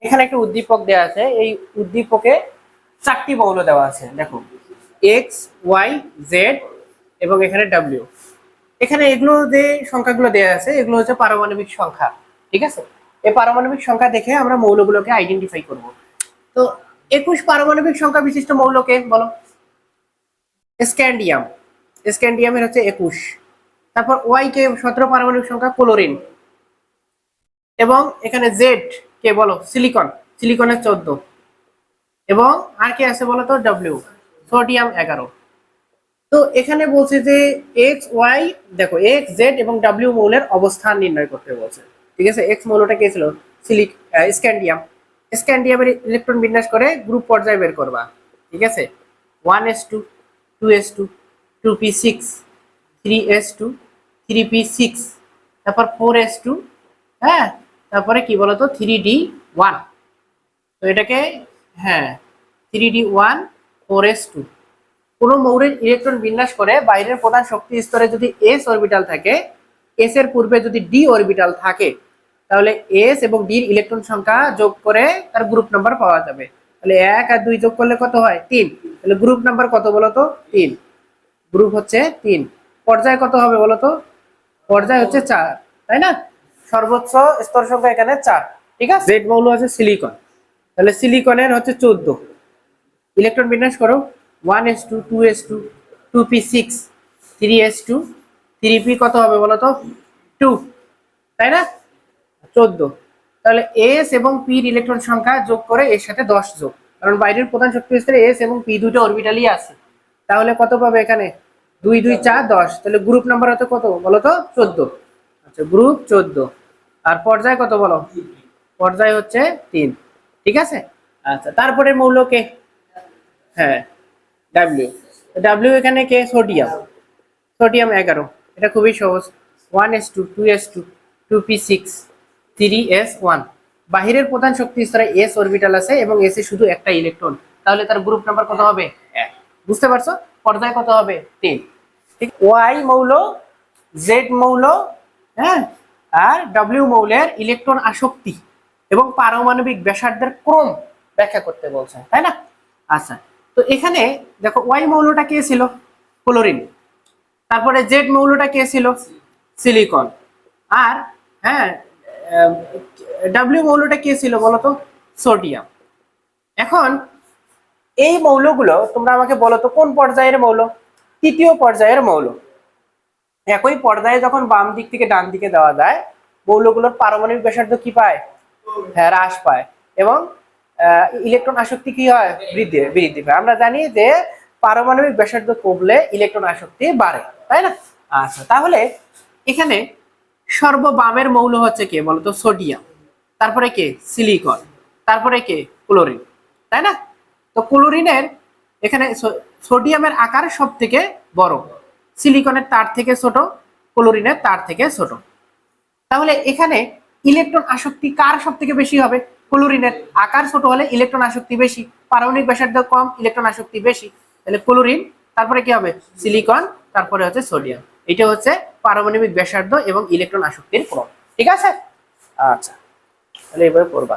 এখানে একটা উদ্দীপক দেওয়া আছে, এই উদ্দীপকে 4টি মৌল দেওয়া আছে। দেখো এক্স, ওয়াই, জেড এবং এখানে ডাব্লিউ। এখানে এগুলো যে সংখ্যাগুলো দেওয়া আছে এগুলো হচ্ছে পারমাণবিক সংখ্যা। ঠিক আছে, এই পারমাণবিক সংখ্যা দেখে আমরা মৌলগুলোকে আইডেন্টিফাই করব। তো 21 পারমাণবিক সংখ্যা বিশিষ্ট মৌলকে বলো? স্ক্যান্ডিয়াম। স্ক্যান্ডিয়ামের হচ্ছে 21। তারপর ওয়াই কে 17 পারমাণবিক সংখ্যা ক্লোরিন। এবং এখানে জেড কে বলো? সিলিকন। সিলিকনের 14। এবং আর কি আছে বলো তো? W, sodium 11। তো এখানে বলছে যে এক্স ওয়াই, দেখো এক্স জেড এবং ডাব্লিউ মৌলের অবস্থান নির্ণয় করতে বলছে। ঠিক আছে, এক্স মৌলটা কে ছিল? স্ক্যান্ডিয়াম। স্ক্যান্ডিয়ামের ইলেকট্রন বিন্যাস করে গ্রুপ পর্যায়ে বের করবা। ঠিক আছে, 1s2, 2s2, 2p6, 3s2, 3p6, তারপর 4s2, হ্যাঁ, তারপরে কি বলতো 3d1। তো এটাকে, হ্যাঁ, 3d1, 4s2। কোনো মৌলের ইলেকট্রন বিন্যাস করে বাইরের প্রধান শক্তি স্তরে যদি এস অরবিটাল থাকে, এস এর পূর্বে যদি ডি অরবিটাল থাকে, তাহলে এস এবং ডির ইলেকট্রন সংখ্যা যোগ করে তার গ্রুপ নাম্বার পাওয়া যাবে। তাহলে 1 আর 2 যোগ করলে কত হয়? 3। তাহলে গ্রুপ নাম্বার কত বলতো? 3। গ্রুপ হচ্ছে 3। পর্যায় কত হবে বলতো? পর্যায় হচ্ছে 4, তাই না? সর্বোচ্চ স্তর সংখ্যা এখানে 4। ঠিক আছে, জেড মৌল আছে সিলিকন। তাহলে সিলিকনের হচ্ছে 14। ইলেকট্রন বিন্যাস করো 1s2, 2s2, 2p6, 3s2, 3p কত হবে বলতো? 2, তাই না? 14। তাহলে এস এবং পির ইলেকট্রন সংখ্যা যোগ করে এর সাথে 10 যোগ, কারণ বাইরের প্রধান শক্তি স্তরে এস এবং পি দুটো অরবিটালই আছে। তাহলে কত পাবে এখানে? 2 2 4 10। তাহলে গ্রুপ নাম্বার হতে কত বলতো? 14। আচ্ছা, গ্রুপ 14। আর পর্যায় কত বলো? পর্যায় হচ্ছে 3। ঠিক আছে, আচ্ছা, তারপরে মৌলকে, হ্যাঁ, ডাব্লিউ। ডাব্লিউ এখানে কে? সোডিয়াম। সোডিয়াম 11। এটা খুবই সহজ, 1s2, 2s2, 2p6, 3s1। বাহিরের প্রধান শক্তি স্তরে এস অরবিটাল আছে এবং এস এ শুধু একটা ইলেকট্রন, তাহলে তার গ্রুপ নাম্বার কত হবে? 1। বুঝতে পারছো? পর্যায় কত হবে? 3। ঠিক, ওয়াই মৌল, জেড মৌল, হ্যাঁ, আর ডাব্লিউ মৌলের ইলেকট্রন আসক্তি এবং পারমাণবিক ব্যাসার্ধের ক্রম ব্যাখ্যা করতে বলছে, তাই না? আচ্ছা, তো এখানে দেখো ওয়াই মৌলটা কে ছিল? ক্লোরিন। তারপরে জেড মৌলটা কে ছিল? সিলিকন। আর হ্যাঁ, ডাব্লিউ মৌলটা কে ছিল বলতো? সোডিয়াম। এখন এই মৌলগুলো তোমরা আমাকে বলো তো কোন পর্যায়ের মৌল? তৃতীয় পর্যায়ের মৌল। একই পর্যায়ে যখন বাম দিক থেকে ডান দিকে দেওয়া যায়, মৌলগুলোর পারমাণবিক ব্যাসার্ধ কি পায়? হ্যাঁ, হ্রাস পায় এবং ইলেকট্রন আসক্তি কি হয়? বৃদ্ধি বৃদ্ধি পায়। আমরা জানি যে পারমাণবিক ব্যাসার্ধ কমলে ইলেকট্রন আসক্তি বাড়ে, তাই না? আচ্ছা, তাহলে এখানে সর্ববামের মৌল হচ্ছে কে বলতো? সোডিয়াম। তারপরে কে? সিলিকন। তারপরে কে? ক্লোরিন, তাই না? তো ক্লোরিনের এখানে সোডিয়ামের আকার সব থেকে বড়, সিলিকনের তার থেকে ছোট, ক্লোরিনের তার থেকে ছোট। তাহলে এখানে ইলেকট্রন আসক্তি কার সব থেকে বেশি হবে? ক্লোরিনের। আকার ছোট হলে ইলেকট্রন আসক্তি বেশি, পারমাণবিক ব্যাসার্ধ কম, ইলেকট্রন আসক্তি বেশি। তাহলে ক্লোরিন, তারপরে কি হবে? সিলিকন, তারপরে হচ্ছে সোডিয়াম। এটা হচ্ছে পারমাণবিক ব্যাসার্ধ এবং ইলেকট্রন আসক্তির ক্রম। ঠিক আছে, আচ্ছা, তাহলে এবার করবা।